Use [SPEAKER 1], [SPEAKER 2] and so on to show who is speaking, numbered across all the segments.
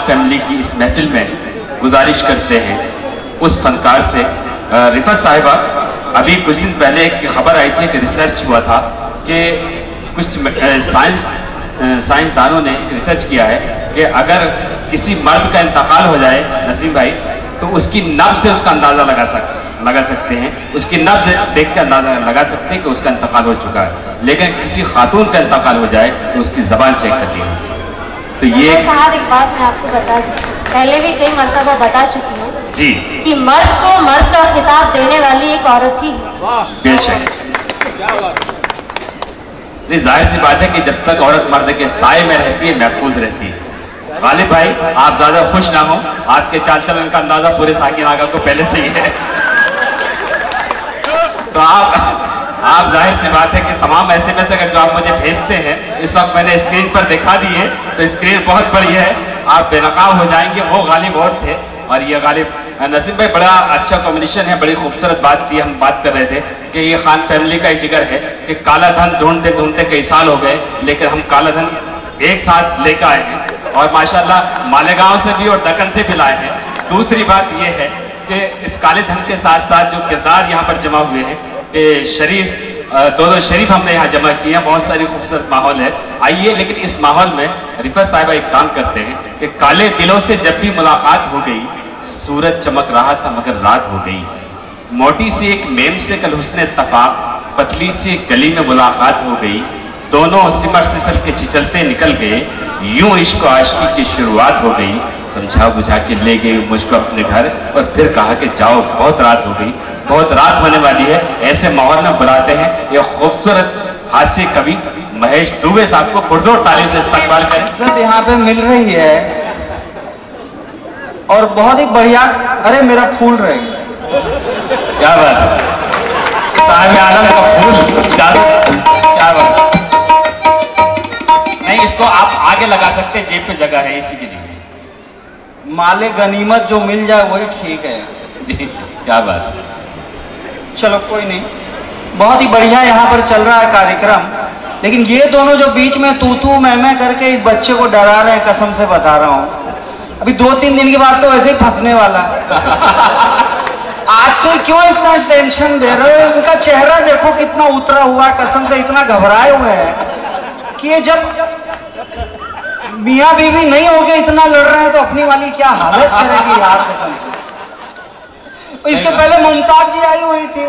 [SPEAKER 1] Family की इस महफिल में गुजारिश करते हैं उस फनकार से। रिफत साहिबा, अभी कुछ दिन पहले एक खबर आई थी कि रिसर्च हुआ था कि कुछ साइंसदानों ने रिसर्च किया है कि अगर किसी मर्द का इंतकाल हो जाए नसीम भाई, तो उसकी नब्ज से उसका अंदाज़ा लगा सकते हैं, उसकी नब्ज देख के अंदाज़ा लगा सकते हैं कि उसका इंतकाल हो चुका है। लेकिन किसी खातून का इंतकाल हो जाए तो उसकी ज़बान चेक करनी है। तो ये
[SPEAKER 2] साहब एक बात मैं आपको बता दूं, पहले भी कई मर्तबा बता चुकी हूँ
[SPEAKER 1] जी
[SPEAKER 2] कि मर्द को मर्द का खिताब देने वाली एक औरत ही है।
[SPEAKER 1] बेशक, जाहिर सी बात है कि जब तक औरत मर्द के साए में रहती है महफूज रहती है। गालिब भाई, आप ज्यादा खुश ना हो, आपके चाल चलन का अंदाजा पूरे साकिन आगा को पहले से ही है। तो आप जाहिर सी बात है कि तमाम SMS अगर जो आप मुझे भेजते हैं इस वक्त मैंने स्क्रीन पर दिखा दी है, तो स्क्रीन बहुत बड़ी है, आप बेनकाब हो जाएंगे। वो गालिब और थे और ये गालिब। नसीम भाई, बड़ा अच्छा कॉम्बिनेशन है, बड़ी खूबसूरत बात थी। हम बात कर रहे थे कि ये खान फैमिली का जिगर है कि काला धन ढूंढते ढूंढते कई साल हो गए, लेकिन हम काला धन एक साथ लेकर आए हैं और माशाल्लाह मालेगांव से भी और दक्कन से भी लाए हैं। दूसरी बात यह है कि इस काले धन के साथ साथ जो किरदार यहाँ पर जमा हुए हैं कि शरीफ, दो शरीफ हमने यहाँ जमा किए हैं, बहुत सारी खूबसूरत माहौल है। आइए, लेकिन इस माहौल में रिफत साहिबा एक काम करते हैं कि काले दिलों से जब भी मुलाकात हो गई, सूरज चमक रहा था मगर रात हो गई। मोटी सी एक मेम से कल हुस्ने इत्तफाक, पतली सी एक गली में मुलाकात हो गई। दोनों सिमर सिसल के छिचलते निकल गए, यूं इश्क और आशिकी की शुरुआत हो गई। समझा बुझा के ले गई मुझको अपने घर और फिर कहा कि जाओ, बहुत रात हो गई, बहुत रात होने वाली है। ऐसे माहौल में बुलाते हैं ये खूबसूरत हास्य कवि महेश दुबे साहब को पुरजोर तारीफ से इस्तकबाल करें।
[SPEAKER 3] यहाँ पे मिल रही है और बहुत ही बढ़िया। अरे मेरा फूल रहेगा,
[SPEAKER 1] क्या बात, साहिब आलम का फूल, क्या बात। नहीं, इसको आप आगे लगा सकते हैं, जेब पे जगह है इसी के लिए।
[SPEAKER 3] माले गनीमत जो मिल जाए वही ठीक है।
[SPEAKER 1] क्या बात।
[SPEAKER 3] चलो कोई नहीं, बहुत ही बढ़िया यहाँ पर चल रहा है कार्यक्रम। लेकिन ये दोनों जो बीच में तू तू मैं करके इस बच्चे को डरा रहे हैं, कसम से बता रहा हूँ, अभी 2-3 दिन के बाद तो वैसे ही फंसने वाला। आज से क्यों इतना टेंशन दे रहे हो? इनका चेहरा देखो कितना उतरा हुआ, कसम से इतना घबराए हुए हैं कि ये जब मियाँ बीवी नहीं हो गए इतना लड़ रहे हैं तो अपनी वाली क्या हालत करेगी यार, कसम से। इसके पहले मुमताज जी आई हुई थी,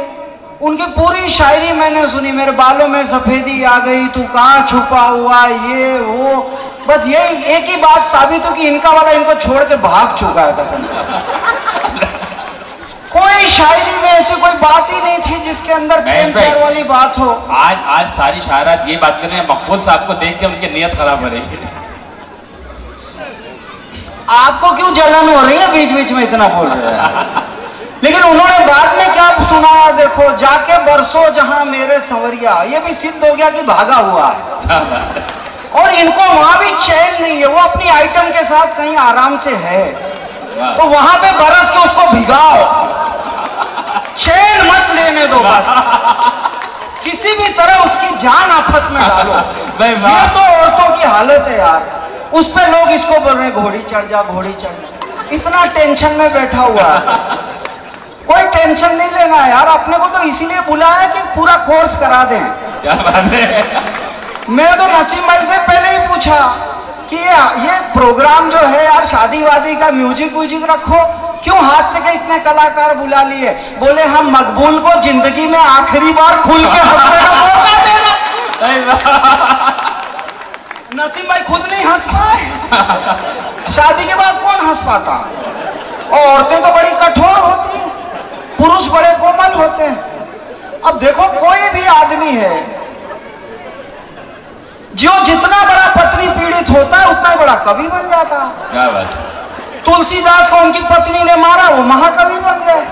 [SPEAKER 3] उनकी पूरी शायरी मैंने सुनी। मेरे बालों में सफेदी आ गई, तू कहाँ छुपा हुआ, ये वो, बस ये एक ही बात साबित हो कि इनका वाला इनको छोड़ के भाग चुका है, कसम से। कोई शायरी में ऐसी कोई बात ही नहीं थी जिसके अंदर प्यार वाली बात हो।
[SPEAKER 1] आज सारी शायरात ये बात कर रहे हैं, मकबूल साहब को देख के उनकी नीयत खराब हो रही है।
[SPEAKER 3] आपको क्यों जलन हो रही है बीच बीच में इतना बोल रहे हैं? लेकिन उन्होंने बाद में क्या सुनाया देखो, जाके बरसों जहां मेरे संवरिया, ये भी सिद्ध हो गया कि भागा हुआ है। और इनको वहां भी चैन नहीं है, वो अपनी आइटम के साथ कहीं आराम से है, तो वहां पे बरस के उसको भिगाओ, चैन मत लेने दो, बस किसी भी तरह उसकी जान आफत में डालो। ये तो औरतों की हालत है यार। उस पे लोग इसको बोल रहे हैं घोड़ी चढ़ जा, घोड़ी चढ़ जा, इतना टेंशन में बैठा हुआ है। कोई टेंशन नहीं लेना यार, अपने को तो इसीलिए बुलाया कि पूरा कोर्स करा दें।
[SPEAKER 1] क्या बात है।
[SPEAKER 3] मैं तो नसीम भाई से पहले ही पूछा कि ये प्रोग्राम जो है यार, शादी वादी का म्यूजिक व्यूजिक रखो, क्यों हाथ से के इतने कलाकार बुला लिए? बोले हम मकबूल को जिंदगी में आखिरी बार खुल के हंसने का मौका देना। नसीम भाई खुद नहीं हंस पाए, शादी के बाद कौन हंस पाता? और औरतें तो बड़ी कठोर होती हैं, पुरुष बड़े कोमल होते हैं। अब देखो कोई भी आदमी है जो जितना बड़ा पत्नी पीड़ित होता है उतना ही बड़ा कवि बन जाता।
[SPEAKER 1] क्या बात।
[SPEAKER 3] तुलसीदास को उनकी पत्नी ने मारा, वो महाकवि बन गए।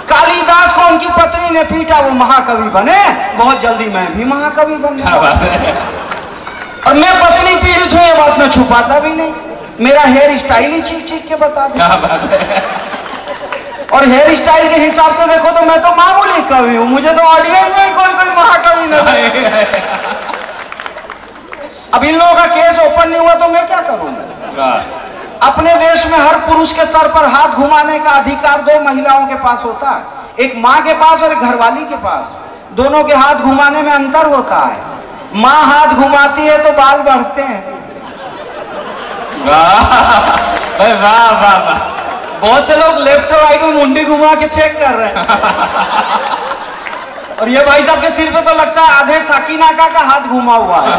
[SPEAKER 3] कालिदास को उनकी पत्नी ने पीटा, वो महाकवि बने। बहुत जल्दी मैं भी महाकवि बन गया। और मैं पत्नी पीड़ित हूं ये बात मैं छुपाता भी नहीं। मेरा हेयर स्टाइल ही चीख चीख के बता दे। और हेयर स्टाइल के हिसाब से देखो तो मैं तो मामूली कवि हूं, मुझे तो ऑडियंस में कोई कोई महाकवि नहीं। अब इन लोगों का केस ओपन नहीं हुआ तो मैं क्या करूंगा। अपने देश में हर पुरुष के सर पर हाथ घुमाने का अधिकार 2 महिलाओं के पास होता है, एक माँ के पास और एक घरवाली के पास। दोनों के हाथ घुमाने में अंतर होता है। माँ हाथ घुमाती है तो बाल बढ़ते हैं।
[SPEAKER 1] वाह वाह वाह।
[SPEAKER 3] बहुत से लोग लेफ्ट और राइट में मुंडी घुमा के चेक कर रहे हैं। और ये भाई साहब के सिर पे तो लगता है आधे साकिनाका का हाथ घुमा हुआ है।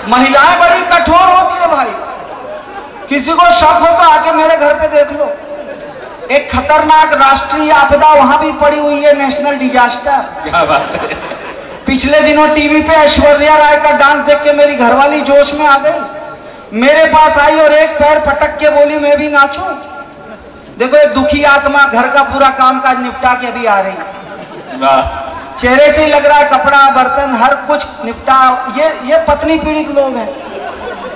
[SPEAKER 3] महिलाएं बड़ी कठोर होती है भाई। किसी को शक हो तो आके मेरे घर पे देख लो। एक खतरनाक राष्ट्रीय आपदा वहां भी पड़ी हुई है, नेशनल डिजास्टर।
[SPEAKER 1] क्या बात है।
[SPEAKER 3] पिछले दिनों टीवी पे ऐश्वर्या राय का डांस देख के मेरी घरवाली जोश में आ गई। मेरे पास आई और एक पैर पटक के बोली मैं भी नाचूं। देखो एक दुखी आत्मा घर का पूरा कामकाज निपटा के भी आ रही। चेहरे से ही लग रहा है कपड़ा बर्तन हर कुछ निपटा। ये पत्नी पीड़ित लोग हैं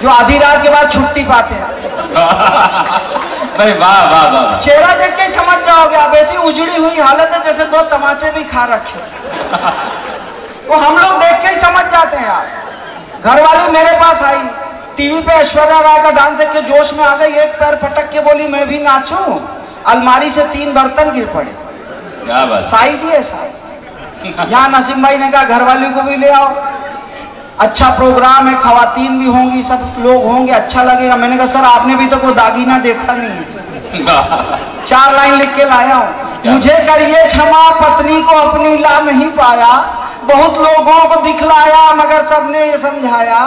[SPEAKER 3] जो आधी रात के बाद छुट्टी पाते हैं।
[SPEAKER 1] भाई वाह वाह वाह।
[SPEAKER 3] चेहरा देख के समझ जाओगे आप, ऐसी उजड़ी हुई हालत है जैसे 2 तमाचे भी खा रखे। वो हम लोग देख के ही समझ जाते हैं यार। घरवाली मेरे पास आई, टीवी पे ऐश्वर्या राय का डांस देख के जोश में आ गई। एक पैर पटक के बोली मैं भी नाचूं। अलमारी से 3 बर्तन गिर पड़े।
[SPEAKER 1] क्या बात।
[SPEAKER 3] साइज ही है साइज। यहाँ नसीम भाई ने कहा घरवाली को भी ले आओ, अच्छा प्रोग्राम है, खवातीन भी होंगी, सब लोग होंगे, अच्छा लगेगा। मैंने कहा सर आपने भी तो कोई दागीना देखा नहीं है। 4 लाइन लिख के लाया हूं। मुझे करिए क्षमा पत्नी को अपनी ला नहीं पाया, बहुत लोगों को दिखलाया मगर सबने ये समझाया,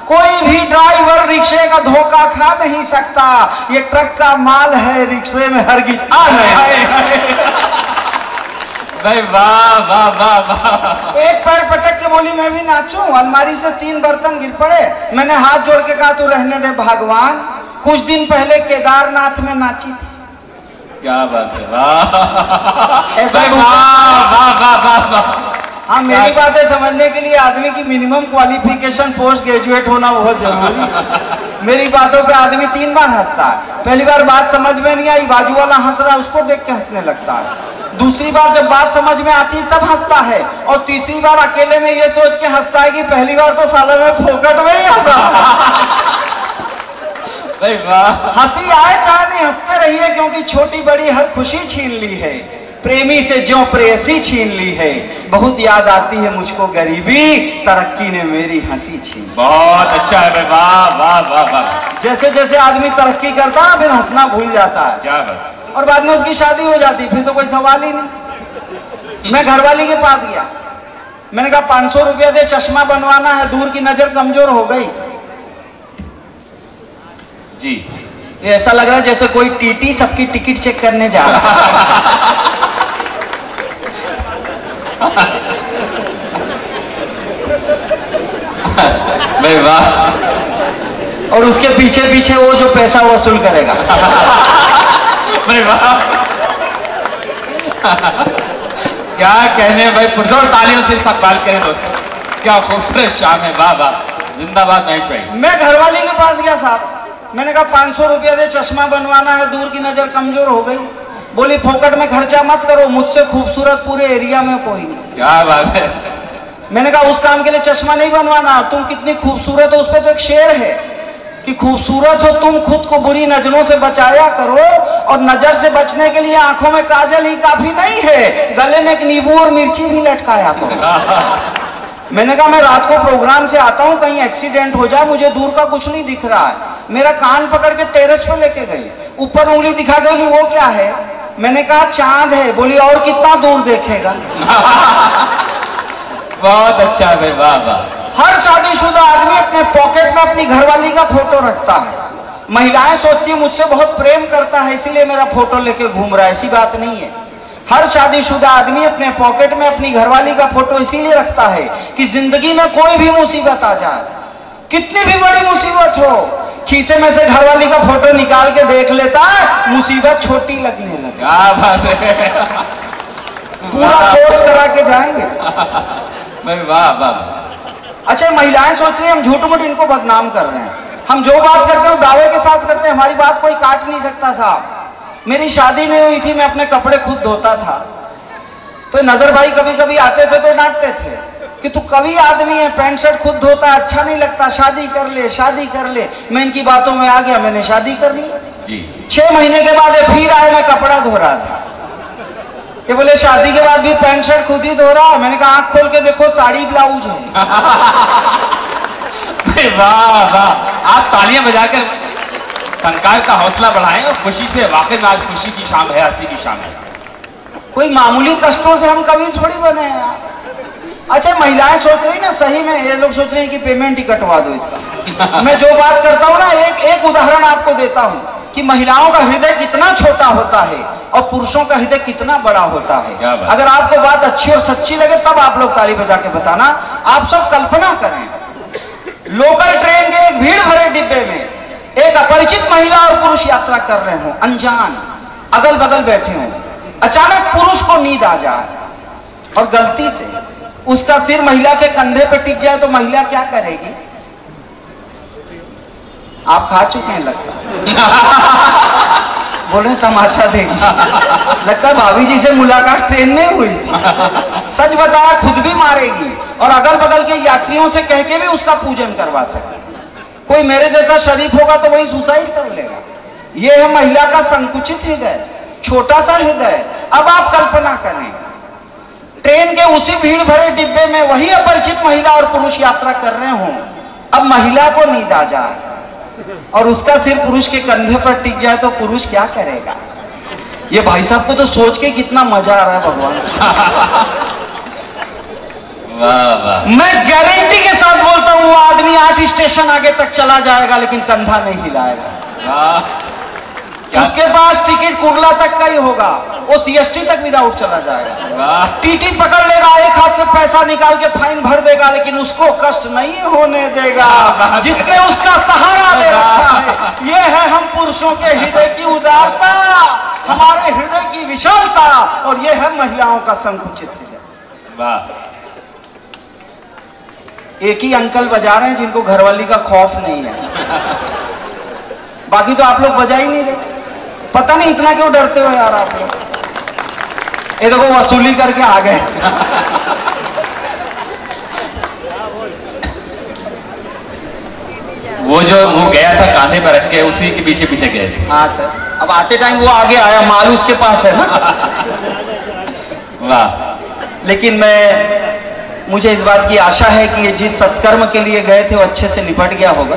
[SPEAKER 3] कोई भी ड्राइवर रिक्शे का धोखा खा नहीं सकता, ये ट्रक का माल है रिक्शे में हरगिज आ नहीं।
[SPEAKER 1] भाई वाह वाह वाह वाह।
[SPEAKER 3] एक पैर पटक के बोली मैं भी नाचूं। अलमारी से 3 बर्तन गिर पड़े। मैंने हाथ जोड़ के कहा तू रहने दे भगवान, कुछ दिन पहले केदारनाथ में नाची थी।
[SPEAKER 1] क्या बात है। वाह
[SPEAKER 3] ऐसा
[SPEAKER 1] वाह वाह वाह वाह।
[SPEAKER 3] हाँ मेरी बातें समझने के लिए आदमी की मिनिमम क्वालिफिकेशन पोस्ट ग्रेजुएट होना बहुत जरूरी है। मेरी बातों पे आदमी 3 बार हंसता है। पहली बार बात समझ में नहीं आई, बाजू वाला हंस रहा है उसको देख के हंसने लगता है। दूसरी बार जब बात समझ में आती है तब हंसता है। और तीसरी बार अकेले में ये सोच के हंसता है कि पहली बार तो साले में फोकट में ही हंसा। हंसी आए चाहे नहीं हंसते रहिए, क्योंकि छोटी बड़ी हर खुशी छीन ली है, प्रेमी से ज्यों प्रेयसी छीन ली है। बहुत याद आती है मुझको गरीबी, तरक्की ने मेरी हंसी छीन।
[SPEAKER 1] बहुत अच्छा है। वाह वाह वाह वाह।
[SPEAKER 3] जैसे जैसे आदमी तरक्की करता है फिर हंसना भूल जाता है।
[SPEAKER 1] क्या बात।
[SPEAKER 3] और बाद में उसकी शादी हो जाती, फिर तो कोई सवाल ही नहीं। मैं घरवाली के पास गया, मैंने कहा 500 रुपया दे, चश्मा बनवाना है, दूर की नजर कमजोर हो गई।
[SPEAKER 1] जी
[SPEAKER 3] ये ऐसा लग रहा है जैसे कोई टीटी सबकी टिकट चेक करने जा रहा है।
[SPEAKER 1] भाई वाह।
[SPEAKER 3] और उसके पीछे पीछे वो जो पैसा वसूल करेगा।
[SPEAKER 1] भाई वाह। क्या कहने भाई, पुरजोर तालियों से इस्तकबाल करें दोस्तों। क्या खूबसूरत शाम है। वाह वाह। जिंदाबाद महेश भाई।
[SPEAKER 3] मैं घरवाली के पास गया साहब, मैंने कहा 500 रुपया दे, चश्मा बनवाना है, दूर की नजर कमजोर हो गई। बोली फोकट में खर्चा मत करो, मुझसे खूबसूरत पूरे एरिया में कोई नहीं।
[SPEAKER 1] क्या बात है।
[SPEAKER 3] मैंने कहा उस काम के लिए चश्मा नहीं बनवाना, तुम कितनी खूबसूरत हो उस पर तो एक शेर है कि खूबसूरत हो तुम खुद को बुरी नजरों से बचाया करो, और नजर से बचने के लिए आंखों में काजल ही काफी नहीं है, गले में एक नींबू और मिर्ची भी लटकाया करो। मैंने कहा मैं रात को प्रोग्राम से आता हूँ, कहीं एक्सीडेंट हो जाए, मुझे दूर का कुछ नहीं दिख रहा है। मेरा कान पकड़ के टेरेस पे लेके गई, ऊपर उंगली दिखा गई, वो क्या है? मैंने कहा चांद है। बोली और कितना दूर देखेगा।
[SPEAKER 1] बहुत अच्छा है। वाह वाह।
[SPEAKER 3] हर शादीशुदा आदमी अपने पॉकेट में अपनी घरवाली का फोटो रखता है। महिलाएं सोचती है मुझसे बहुत प्रेम करता है इसीलिए मेरा फोटो लेके घूम रहा है, ऐसी बात नहीं है। हर शादीशुदा आदमी अपने पॉकेट में अपनी घरवाली का फोटो इसीलिए रखता है कि जिंदगी में कोई भी मुसीबत आ जाए, कितनी भी बड़ी मुसीबत हो, खीसे में से घरवाली का फोटो निकाल के देख लेता है, मुसीबत छोटी लगने लगे।
[SPEAKER 1] क्या बात है,
[SPEAKER 3] पूरा कोर्स करा के जाएंगे।
[SPEAKER 1] भाई वाह वाह।
[SPEAKER 3] अच्छा, महिलाएं सोच रही हैं हम झूठ मूठ इनको बदनाम कर रहे हैं। हम जो बात करते हैं वो दावे के साथ करते हैं, हमारी बात कोई काट नहीं सकता साहब। मेरी शादी नहीं हुई थी, मैं अपने कपड़े खुद धोता था, तो नजर भाई कभी कभी आते थे तो डांटते थे कि तू कभी आदमी है, पैंट शर्ट खुद धोता, अच्छा नहीं लगता, शादी कर ले शादी कर ले। मैं इनकी बातों में आ गया, मैंने शादी कर ली। 6 महीने के बाद फिर आए, मैं कपड़ा धो रहा था, ये बोले शादी के बाद भी पैंट शर्ट खुद ही धो रहा है। मैंने कहा आंख खोल के देखो, साड़ी ब्लाउज है।
[SPEAKER 1] वाह वाह, आप तालियां बजाकर फनकार का हौसला बढ़ाएं और खुशी से, वाकई में आज खुशी की शाम है, हंसी की शाम है।
[SPEAKER 3] कोई मामूली कष्टों से हम कभी थोड़ी बने हैं यार। अच्छा, महिलाएं सोच रही ना, सही में ये लोग सोच रहे हैं कि पेमेंट ही कटवा दो इसका। मैं जो बात करता हूँ ना, एक उदाहरण आपको देता हूँ कि महिलाओं का हृदय कितना छोटा होता है और पुरुषों का हृदय कितना बड़ा होता है। अगर आपको बात अच्छी और सच्ची लगे तब आप लोग ताली बजा के बताना। आप सब कल्पना करें, लोकल ट्रेन के एक भीड़ भरे डिब्बे में एक अपरिचित महिला और पुरुष यात्रा कर रहे हो, अनजान, अगल बगल बैठे हो। अचानक पुरुष को नींद आ जाए और गलती से उसका सिर महिला के कंधे पर टिक जाए तो महिला क्या करेगी? आप खा चुके हैं लगता बोले तमाचा देगी। लगता है भाभी जी से मुलाकात ट्रेन में हुई थी। सच बताया, खुद भी मारेगी और अगल बगल के यात्रियों से कह के भी उसका पूजन करवा सकती। कोई मेरे जैसा शरीफ होगा तो वही सुसाइड कर लेगा। यह है महिला का संकुचित हृदय, छोटा सा हृदय। अब आप कल्पना करें, ट्रेन के उसी भीड़ भरे डिब्बे में वही अपरिचित महिला और पुरुष यात्रा कर रहे हों। अब महिला को नींद आ जाए और उसका सिर पुरुष के कंधे पर टिक जाए तो पुरुष क्या करेगा? ये भाई साहब को तो सोच के कितना मजा आ रहा है भगवान।
[SPEAKER 1] वाह वाह।
[SPEAKER 3] मैं गारंटी के साथ बोलता हूं, वो आदमी 8 स्टेशन आगे तक चला जाएगा लेकिन कंधा नहीं हिलाएगा। उसके पास टिकट कुर्ला तक का ही होगा, वो सीएसटी तक विदाउट चला जाएगा। टीटी पकड़ लेगा, एक हाथ से पैसा निकाल के फाइन भर देगा, लेकिन उसको कष्ट नहीं होने देगा जिसने उसका सहारा दे रखा है। ये है हम पुरुषों के हृदय की उदारता, हमारे हृदय की विशालता, और ये है महिलाओं का संकुचित हृदय।
[SPEAKER 1] वाह।
[SPEAKER 3] एक ही अंकल बजा रहे हैं जिनको घरवाली का खौफ नहीं है, बाकी तो आप लोग बजा ही नहीं रहे। पता नहीं इतना क्यों डरते हो यार आप लोग। ये देखो वसूली करके आ गए।
[SPEAKER 1] वो जो वो गया था कांधे पर रख के, उसी के पीछे पीछे गए थे।
[SPEAKER 3] हाँ सर, अब आते टाइम वो आगे आया, माल उसके पास है ना।
[SPEAKER 1] वाह।
[SPEAKER 3] लेकिन मुझे इस बात की आशा है कि ये जिस सत्कर्म के लिए गए थे वो अच्छे से निपट गया होगा।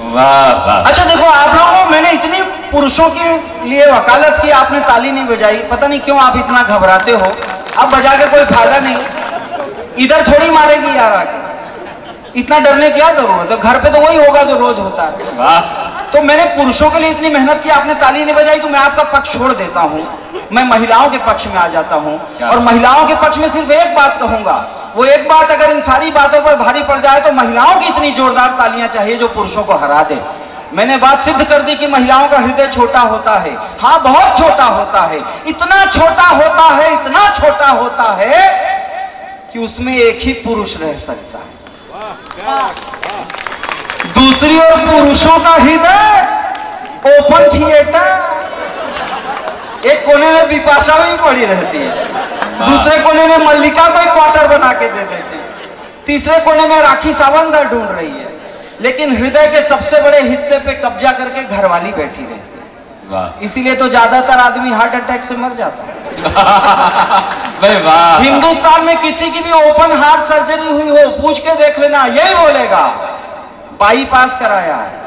[SPEAKER 1] वाह वाह।
[SPEAKER 3] अच्छा देखो, आप लोगों को मैंने इतनी पुरुषों के लिए वकालत की, आपने ताली नहीं बजाई। पता नहीं क्यों आप इतना घबराते हो। अब बजा के कोई फायदा नहीं, इधर थोड़ी मारेगी यार आके, इतना डरने क्या जरूरत है? घर पे तो वही होगा जो रोज होता है।
[SPEAKER 1] वाह।
[SPEAKER 3] तो मैंने पुरुषों के लिए इतनी मेहनत की, आपने ताली नहीं बजाई, तो मैं आपका पक्ष छोड़ देता हूं, मैं महिलाओं के पक्ष में आ जाता हूं। और महिलाओं के पक्ष में सिर्फ एक बात कहूंगा, वो एक बात अगर इन सारी बातों पर भारी पड़ जाए तो महिलाओं की इतनी जोरदार तालियां चाहिए जो पुरुषों को हरा दे। मैंने बात सिद्ध कर दी कि महिलाओं का हृदय छोटा होता है। हाँ, बहुत छोटा होता है, इतना छोटा होता है, इतना छोटा होता है कि उसमें एक ही पुरुष रह सकता है। दूसरी ओर पुरुषों का हृदय ओपन थिएटर, एक कोने में बिपाशा भी पड़ी रहती है, दूसरे कोने में मल्लिका कोई क्वार्टर बना के दे देती है, तीसरे कोने में राखी सावंत ढूंढ रही है, लेकिन हृदय के सबसे बड़े हिस्से पे कब्जा करके घरवाली बैठी रहती है। इसीलिए तो ज्यादातर आदमी हार्ट अटैक से मर जाता है।
[SPEAKER 1] वाह।
[SPEAKER 3] हिंदुस्तान में किसी की भी ओपन हार्ट सर्जरी हुई हो, पूछ के देख लेना, यही बोलेगा बाईपास कराया है।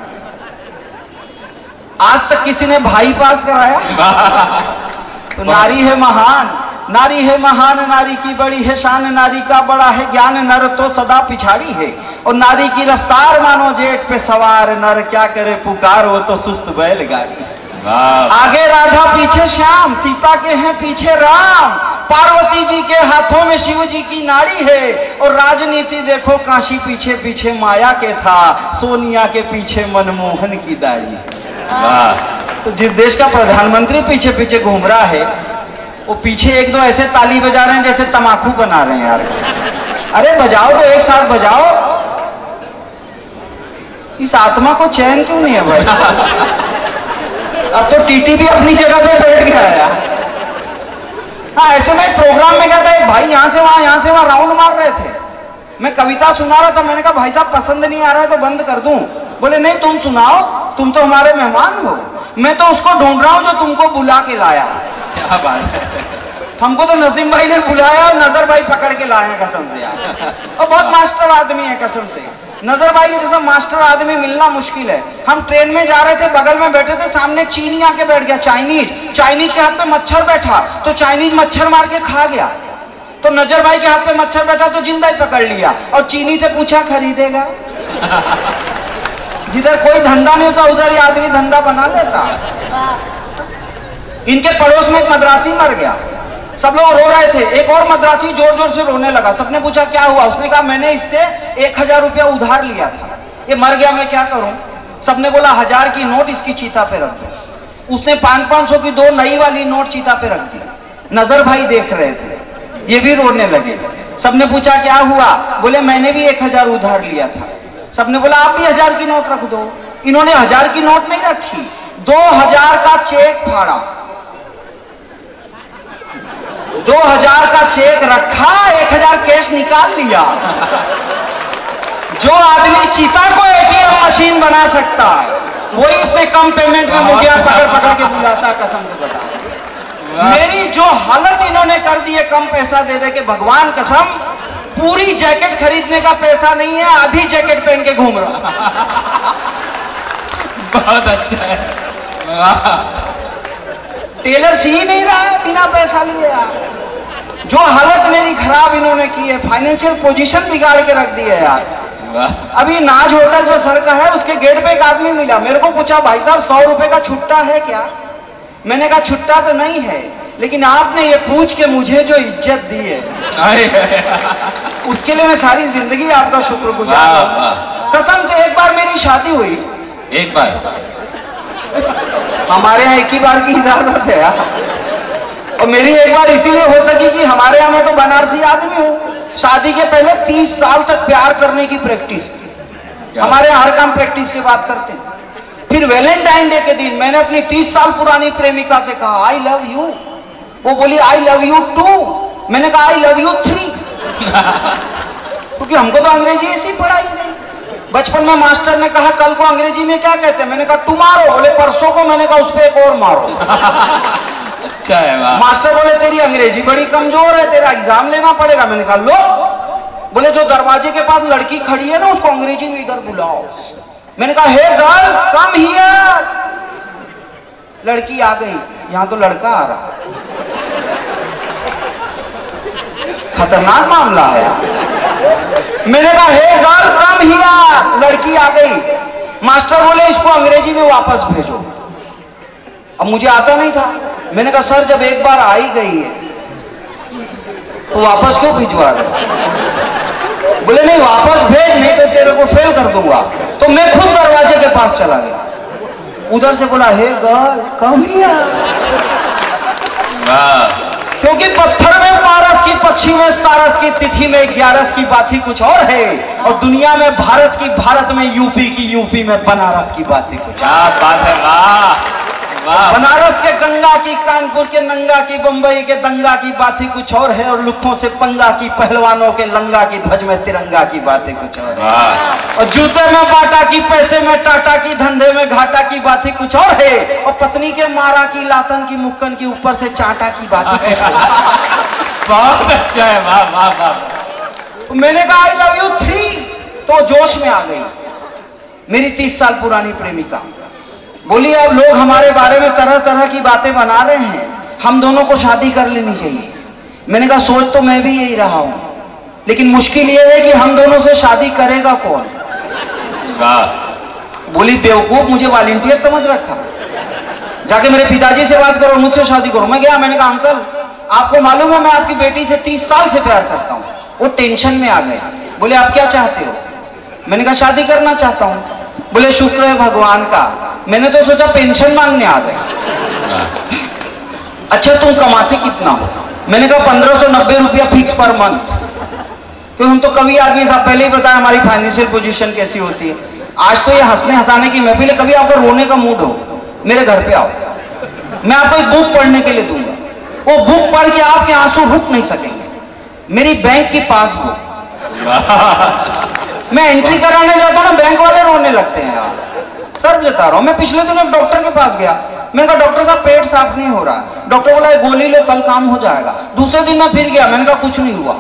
[SPEAKER 3] आज तक किसी ने भाई पास कराया? तो नारी है महान, नारी है महान, नारी की बड़ी है शान, नारी का बड़ा है ज्ञान, नर तो सदा पिछाड़ी है, और नारी की रफ्तार मानो जेठ पे सवार, नर क्या करे पुकार, वो तो सुस्त बैलगाड़ी। आगे राधा पीछे श्याम, सीता के हैं पीछे राम, पार्वती जी के हाथों में शिव जी की नाड़ी है, और राजनीति देखो काशी पीछे पीछे माया के था, सोनिया के पीछे मनमोहन की दाढ़ी। तो जिस देश का प्रधानमंत्री पीछे पीछे घूम रहा है, वो पीछे एक दो ऐसे ताली बजा रहे हैं जैसे तमाकू बना रहे हैं यार। अरे बजाओ तो एक साथ बजाओ, इस आत्मा को चैन क्यों नहीं है भाई? अब तो टीटी भी अपनी जगह पे बैठ गया है यार। हाँ, ऐसे में प्रोग्राम में गया था, एक भाई यहाँ से वहां राउंड मार रहे थे। मैं कविता सुना रहा था, मैंने कहा भाई साहब पसंद नहीं आ रहा है तो बंद कर दूं। बोले नहीं तुम सुनाओ, तुम तो हमारे मेहमान हो। मैं तो उसको ढूंढ रहा हूं जो तुमको बुला के लाया।
[SPEAKER 1] क्या बात है।
[SPEAKER 3] हमको तो नसीम भाई ने बुलाया और नजर भाई पकड़ के लाए कसम से यार। और बहुत मास्टर आदमी है कसम से। नजर भाई जैसा मास्टर आदमी मिलना मुश्किल है। हम ट्रेन में जा रहे थे, बगल में बैठे थे, सामने चीनी आके बैठ गया, चाइनीज के हाथ पे मच्छर बैठा, तो चाइनीज मच्छर मार के खा गया। तो नजर भाई के हाथ पे मच्छर बैठा तो जिंदा ही पकड़ लिया, और चीनी से पूछा खरीदेगा? जिधर कोई धंधा नहीं होता उधर ही आदमी धंधा बना लेता। इनके पड़ोस में एक मद्रासी मर गया, सब लोग रो रहे थे। एक और मद्रासी जोर जोर से रोने लगा। सबने पूछा क्या हुआ? उसने कहा मैंने इससे 1000 रुपया उधार लिया था, ये मर गया, मैं क्या करूं? सबने बोला 1000 की नोट इसकी चीता पे रख दो। उसने 500 की 2 नई वाली नोट चीता पे रख दी। नजर भाई देख रहे थे, ये भी रोने लगे। सबने पूछा क्या हुआ? बोले मैंने भी 1000 उधार लिया था। सबने बोला आप भी 1000 की नोट रख दो। इन्होंने 1000 की नोट नहीं रखी, 2000 का चेक फाड़ा, 2000 का चेक रखा, 1000 कैश निकाल लिया। जो आदमी चीता को एटीएम मशीन बना सकता है, वही इतने कम पेमेंट में मुझे पकड़ पकड़ के बुलाता, कसम से बता। मेरी जो हालत इन्होंने कर दी है कम पैसा दे दे के, भगवान कसम पूरी जैकेट खरीदने का पैसा नहीं है, आधी जैकेट पहन के घूम रहा।
[SPEAKER 1] बहुत अच्छा है।
[SPEAKER 3] टेलर सी ही नहीं रहा है बिना पैसा लिए यार। जो हालत मेरी खराब इन्होंने की है, फाइनेंशियल पोजीशन बिगाड़ के रख दी है यार। अभी नाज होटल जो सर का है, उसके गेट पे एक आदमी मिला, मेरे को पूछा भाई साहब 100 रुपए का छुट्टा है क्या? मैंने कहा छुट्टा तो नहीं है, लेकिन आपने ये पूछ के मुझे जो इज्जत दी है उसके लिए मैं सारी जिंदगी आपका शुक्रगुजार हूं। कसम से एक बार मेरी शादी हुई,
[SPEAKER 1] एक बार
[SPEAKER 3] हमारे यहाँ एक ही बार की इजाजत है यार। और मेरी एक बार इसीलिए हो सकी कि हमारे यहाँ मैं तो बनारसी आदमी हूँ। शादी के पहले 30 साल तक प्यार करने की प्रैक्टिस, हमारे यहाँ हर काम प्रैक्टिस के बाद करते हैं। फिर वैलेंटाइन डे के दिन मैंने अपनी 30 साल पुरानी प्रेमिका से कहा आई लव यू। वो बोली आई लव यू 2। मैंने कहा आई लव यू 3 क्योंकि हमको तो अंग्रेजी ऐसी पढ़ाई गई। बचपन में मास्टर ने कहा कल को अंग्रेजी में क्या कहते हैं? मैंने कहा टुमारो। बोले परसों को। मैंने कहा उस पर एक और मारो।
[SPEAKER 1] अच्छा है।
[SPEAKER 3] मास्टर बोले तेरी अंग्रेजी बड़ी कमजोर है, तेरा एग्जाम लेना पड़ेगा। मैंने कहा लो। बोले जो दरवाजे के पास लड़की खड़ी है ना, उसको अंग्रेजी में इधर बुलाओ। मैंने कहा हे गर्ल कम हियर। लड़की आ गई, यहां तो लड़का आ रहा। खतरनाक मामला है। मैंने कहा हे गर्ल कम हियर। लड़की आ गई। मास्टर बोले इसको अंग्रेजी में वापस भेजो। अब मुझे आता नहीं था। मैंने कहा सर जब एक बार आ ही गई है तो वापस क्यों भिजवा रहे? बोले नहीं वापस भेज, नहीं तो तेरे को फेल कर दूंगा। तो मैं खुद दरवाजे के पास चला गया। उधर से बोला हे गर्ल कम हियर। क्योंकि पत्थर में पारस की, पक्षी में सारस की, तिथि में 11 की बात ही कुछ और है, और दुनिया में भारत की भारत में, यूपी की यूपी में बनारस की बात ही कुछ।
[SPEAKER 1] क्या बात है। वाह वाह।
[SPEAKER 3] बनारस के गंगा की, कानपुर के नंगा की, बंबई के दंगा की बात ही कुछ और है, और लुक्खों से पंगा की, पहलवानों के लंगा की, ध्वज में तिरंगा की बात ही कुछ और है। और जूते में बाटा की, पैसे में टाटा की, धंधे में घाटा की बात ही कुछ और है, और पत्नी के मारा की, लातन की, मुक्कन की, ऊपर से चाटा की बात ही कुछ और है।
[SPEAKER 1] बहुत अच्छा है। वाह वाह वाह।
[SPEAKER 3] मैंने कहा आई लव यू 3 तो जोश में आ गई मेरी 30 साल पुरानी प्रेमिका। बोली अब लोग हमारे बारे में तरह तरह की बातें बना रहे हैं, हम दोनों को शादी कर लेनी चाहिए। मैंने कहा सोच तो मैं भी यही रहा हूं, लेकिन मुश्किल यह है कि हम दोनों से शादी करेगा कौन? बोली बेवकूफ मुझे वॉलंटियर समझ रखा, जाके मेरे पिताजी से बात करो, मुझसे शादी करो। मैं गया, मैंने कहा अंकल आपको मालूम है मैं आपकी बेटी से 30 साल से प्यार करता हूँ। वो टेंशन में आ गए, बोले आप क्या चाहते हो? मैंने कहा शादी करना चाहता हूँ। बोले शुक्र है भगवान का, मैंने तो सोचा पेंशन मांगने आ गए। अच्छा तुम कमाते कितना हो? मैंने कहा 1590 रुपया फिक्स पर मंथ। तो हम तो कभी आदमी साहब पहले ही बताया हमारी फाइनेंशियल पोजीशन कैसी होती है। आज तो ये हंसने हंसाने की महफिल है, कभी आपको रोने का मूड हो मेरे घर पे आओ, मैं आपको एक बुक पढ़ने के लिए दूंगा। वो बुक पढ़ के आपके आंसू रुक नहीं सकेंगे। मेरी बैंक की पासबुक, मैं एंट्री कराने जाता हूँ ना, बैंक वाले रोने लगते हैं यार, सर बता रहा हूँ। मैं पिछले दिनों डॉक्टर के पास गया, मैंने कहा डॉक्टर साहब पेट साफ नहीं हो रहा। डॉक्टर बोला गोली लो कल काम हो जाएगा। दूसरे दिन मैं फिर गया, मैंने कहा कुछ नहीं हुआ।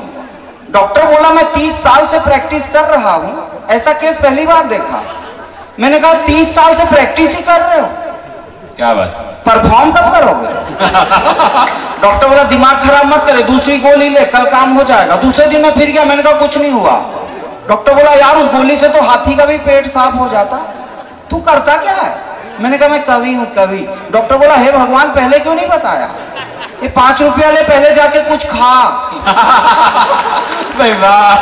[SPEAKER 3] डॉक्टर बोला मैं 30 साल से प्रैक्टिस कर रहा हूं, ऐसा केस पहली बार देखा। मैंने कहा 30 साल से प्रैक्टिस ही कर रहे हो,
[SPEAKER 1] क्या बात,
[SPEAKER 3] परफॉर्म कब करोगे? डॉक्टर बोला दिमाग खराब मत करे, दूसरी गोली ले कल काम हो जाएगा। दूसरे दिन मैं फिर गया, मैंने कहा कुछ नहीं हुआ। डॉक्टर बोला यार उस गोली से तो हाथी का भी पेट साफ हो जाता, तू करता क्या है? मैंने कहा मैं कवि हूं कवि। डॉक्टर बोला हे भगवान पहले क्यों नहीं बताया? ये 5 रुपया ले, पहले जाके कुछ खा।
[SPEAKER 1] भाई वाह,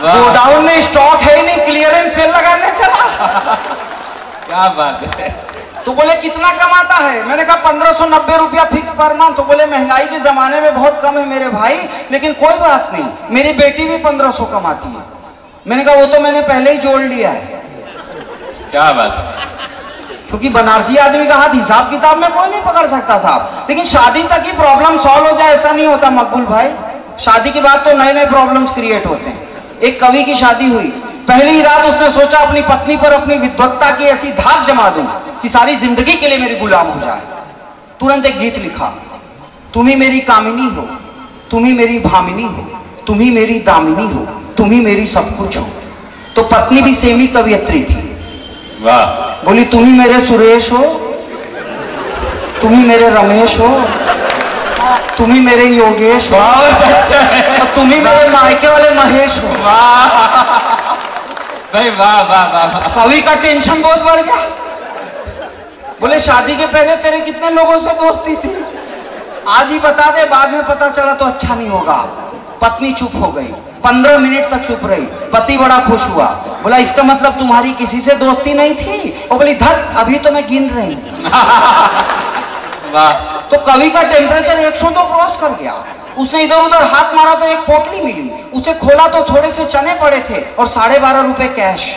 [SPEAKER 3] गोडाउन में स्टॉक है ही नहीं, क्लियरेंस सेल लगाने चला।
[SPEAKER 1] क्या बात है।
[SPEAKER 3] तो बोले कितना कमाता है? मैंने कहा 1590 रुपया फिक्स पर मंथ। तो बोले महंगाई के जमाने में बहुत कम है मेरे भाई, लेकिन कोई बात नहीं, मेरी बेटी भी 1500 कमाती है। मैंने कहा वो तो मैंने पहले ही जोड़ लिया है।
[SPEAKER 1] क्या बात है,
[SPEAKER 3] क्योंकि बनारसी आदमी का हाथ हिसाब किताब में कोई नहीं पकड़ सकता साहब। लेकिन शादी तक ही प्रॉब्लम सॉल्व हो जाए ऐसा नहीं होता मकबूल भाई। शादी के बाद तो नए नए प्रॉब्लम्स क्रिएट होते हैं। एक कवि की शादी हुई, पहली ही रात उसने सोचा अपनी पत्नी पर अपनी विद्वत्ता की ऐसी धाक जमा दूं कि सारी जिंदगी के लिए मेरी गुलाम हो जाए। तुरंत एक गीत लिखा, तुम ही मेरी कामिनी हो, तुम ही मेरी भामिनी हो, तुम ही मेरी दामिनी हो, तुम ही मेरी सब कुछ हो। तो पत्नी भी सेमी कवियत्री थी।
[SPEAKER 1] वाह,
[SPEAKER 3] बोली तुम ही मेरे सुरेश हो, तुम ही मेरे रमेश हो, तुम ही मेरे योगेश हो, और तुम ही मेरे मायके वाले महेश हो।
[SPEAKER 1] भाई वाह वाह वाह।
[SPEAKER 3] कवि का टेंशन बहुत बढ़ गया। बोले शादी के पहले तेरे कितने लोगों से दोस्ती थी? आज ही बता दे, बाद में पता चला तो अच्छा नहीं होगा। पत्नी चुप हो गई, 15 मिनट तक चुप रही। पति बड़ा खुश हुआ, बोला इसका मतलब तुम्हारी किसी से दोस्ती नहीं थी? वो बोली धत अभी तो मैं गिन रही हूं।
[SPEAKER 1] वाह।
[SPEAKER 3] तो कवि का टेम्परेचर 100 तो क्रॉस कर गया। उसने इधर उधर हाथ मारा तो एक पोटली मिली, उसे खोला तो थोड़े से चने पड़े थे और 12.5 रुपए कैश।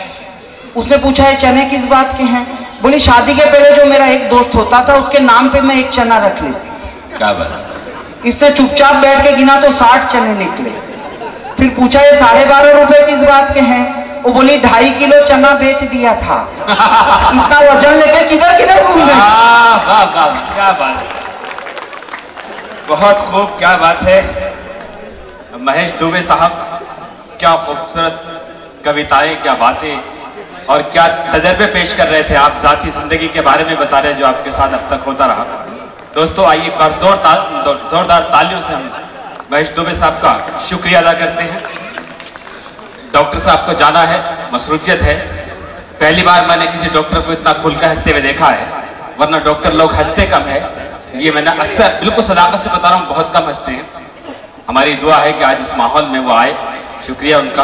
[SPEAKER 3] उसने पूछा ये चने किस बात के हैं? बोली शादी के पहले जो मेरा एक दोस्त होता था उसके नाम पे मैं एक चना रख लेती।
[SPEAKER 1] क्या बात।
[SPEAKER 3] इसने चुपचाप बैठ के गिना तो 60 चने निकले। फिर पूछा ये 12.5 रुपए किस बात के हैं? वो बोली 2.5 किलो चना बेच दिया था। इतना वजन लेके किधर किधर घूम गए।
[SPEAKER 1] वाह वाह, क्या बात, बहुत खूब, क्या बात है। महेश दुबे साहब, क्या खूबसूरत कविताएं, क्या बातें और क्या तजर्बे पेश कर रहे थे आप। जाती जिंदगी के बारे में बता रहे जो आपके साथ अब तक होता रहा। दोस्तों आइए एक बार जोरदार तालियों से हम महेश दुबे साहब का शुक्रिया अदा करते हैं। डॉक्टर साहब को जाना है, मसरूफियत है। पहली बार मैंने किसी डॉक्टर को इतना खुलकर हंसते हुए देखा है, वरना डॉक्टर लोग हंसते कम है। ये मैंने अक्सर बिल्कुल सदाकत से बता रहा हूँ, बहुत कम हंसते हैं। हमारी दुआ है कि आज इस माहौल में वो आए। शुक्रिया उनका।